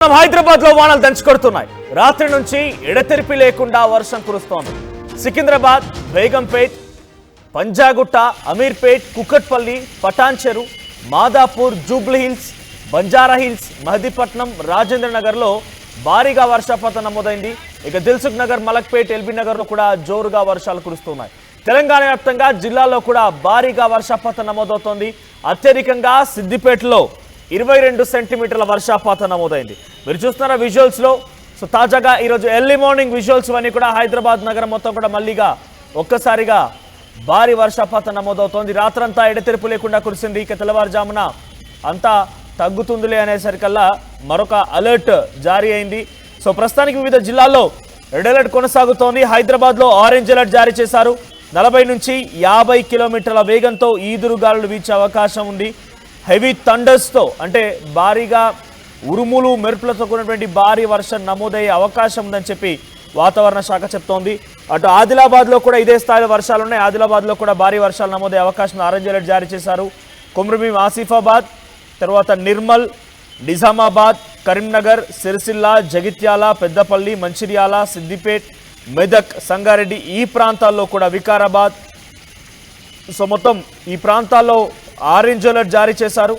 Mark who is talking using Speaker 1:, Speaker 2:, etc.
Speaker 1: హైదరాబాద్ లో వానలు దంచుకొడుతున్నాయి. రాత్రి నుంచి ఎడతెరిపి లేకుండా వర్షం కురుస్తోంది. సికింద్రాబాద్, బేగంపేట్, పంజాగుట్ట, అమీర్పేట్, కుకట్పల్లి, పటాన్చెరు, మాదాపూర్, జూబ్లీహిల్స్, బంజారాహిల్స్, మహదీపట్నం, రాజేంద్ర నగర్ లో భారీగా వర్షపాతం నమోదైంది. ఇక దిల్సుఖ్ నగర్, మలక్పేట్, ఎల్బీ నగర్ లో కూడా జోరుగా వర్షాలు కురుస్తున్నాయి. తెలంగాణ వ్యాప్తంగా జిల్లాల్లో కూడా భారీగా వర్షపాతం నమోదవుతోంది. అత్యధికంగా సిద్దిపేటలో 22 సెంటీమీటర్ల వర్షపాతం నమోదైంది. మీరు చూస్తున్న విజువల్స్ లో తాజాగా ఈరోజు ఎర్లీ మార్నింగ్ విజువల్స్ అన్ని కూడా హైదరాబాద్ నగరం మొత్తం కూడా మళ్ళీగా ఒక్కసారిగా భారీ వర్షపాతం నమోదవుతోంది. రాత్రంతా ఎడతెరిపి లేకుండా కురిసింది. ఇక తెల్లవారుజామున అంతా తగ్గుతుందిలే అనేసరికల్లా మరొక అలర్ట్ జారీ అయింది. ప్రస్తుతానికి వివిధ జిల్లాల్లో రెడ్ అలర్ట్ కొనసాగుతోంది. హైదరాబాద్ లో ఆరెంజ్ అలర్ట్ జారీ చేశారు. 40 నుంచి 50 కిలోమీటర్ల వేగంతో ఈదురుగాలులు వీచే అవకాశం ఉంది. హెవీ థండర్స్తో అంటే భారీగా ఉరుములు మెరుపులతో కూడినటువంటి భారీ వర్షం నమోదయ్యే అవకాశం ఉందని చెప్పి వాతావరణ శాఖ చెప్తోంది. అటు ఆదిలాబాద్లో కూడా ఇదే స్థాయిలో వర్షాలు ఉన్నాయి. ఆదిలాబాద్లో కూడా భారీ వర్షాలు నమోదయ్యే అవకాశం ఆరెంజ్ అలర్ట్ జారీ చేశారు. కొమ్రభీం, ఆసిఫాబాద్, తర్వాత నిర్మల్, నిజామాబాద్, కరీంనగర్, సిరిసిల్ల, జగిత్యాల, పెద్దపల్లి, మంచిర్యాల, సిద్దిపేట్, మెదక్, సంగారెడ్డి ఈ ప్రాంతాల్లో కూడా వికారాబాద్ మొత్తం ఈ ప్రాంతాల్లో ఆరెంజ్ అలర్ట్ జారీ చేశారు.